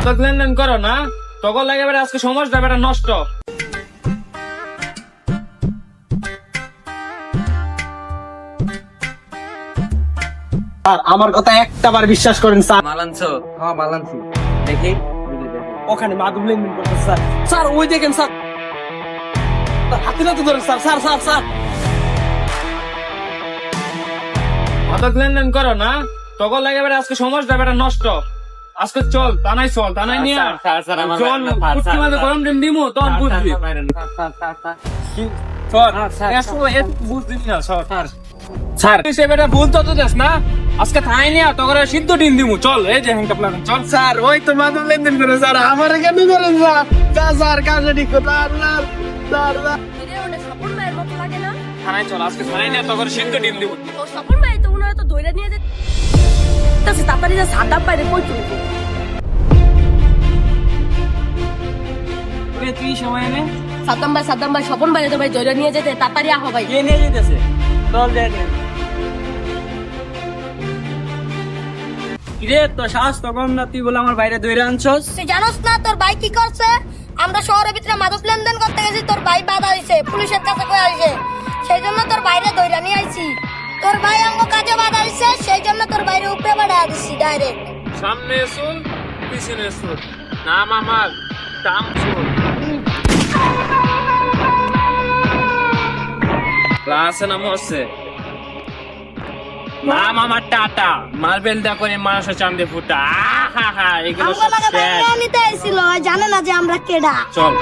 মাদক লেনদেন করো না, তখন লাগে বেটা আজকে সমাজটা বেটা নষ্ট। স্যার আমার কথা একটাবার বিশ্বাস করেন স্যার। মালানছো? হ্যাঁ মালানছি। দেখি ওখানে মাদক লেনদেন করতে স্যার। স্যার ওই দেখেন স্যার, হাতে নাতে ধরেন স্যার। স্যার স্যার স্যার মাদক লেনদেন করো না, তখন লাগে বেটা আজকে সমাজটা বেটা নষ্ট। আজকে চল থানায়, চল থানায় নিয়ে আয়। চল কুটকি মাঝে গরম ডিম দিমু তখন বুঝবি। চল বুঝবি না স্যার সে বেটা ভুল তো দেস না, আজকে থানায় নিয়ে তখন সিদ্ধ ডিম দিমু। চল এই যে হ্যাংটা প্ল্যান চল। স্যার ওই তো মাদক লেনদেন করে স্যার, আমার কেন ধরেন স্যার? স্যার কাজে ঠিক কথা স্যার। স্যার স্বপন ভাইয়ের মতো লাগে না? থানায় চল, আজকে থানায় নিয়ে তখন সিদ্ধ ডিম দিমু। ও স্বপন ভাই তো উনারা তো ধইরা নিয়ে যেতে তাড়াতাড়ি যা সাদাম বাইরে কই চলবো। তুই সময় এনে সাদাম ভাই স্বপন ভাই তো ভাই ধইরা নিয়ে যেতে তাড়াতাড়ি আহ ভাই। কে নিয়ে যেতেছে? চল দেখ রে, তো সাহস তো কম না, তুই বলে আমার বাইরে দৌড়ে আনছস। তুই জানোস না তোর ভাই কি করছে? আমরা শহরের ভিতরে মাদক লেনদেন করতে গেছি, তোর ভাই বাধা দিছে, পুলিশের কাছে কই আইছে, সেই জন্য তোর বাইরে ধইরা নিয়ে আইছি। তোর ভাই আমগো কাজে বাধা দিছে, সেই জন্য তোর বাইরে উপরে বাড়া দিছি ডাইরেক্ট। সামনে শুন পিছনে শুন, নাম আমার দাম শুন। ক্লাসে নাম হচ্ছে নাম আমার টাটা, মার্বেল দা করে মানুষের চান্দে ফুটা। আহা হা, এগুলো আমগো সব লাগা sad। বাইরে নিতে আইছিল, জানে না যে আমরা কেডা। চল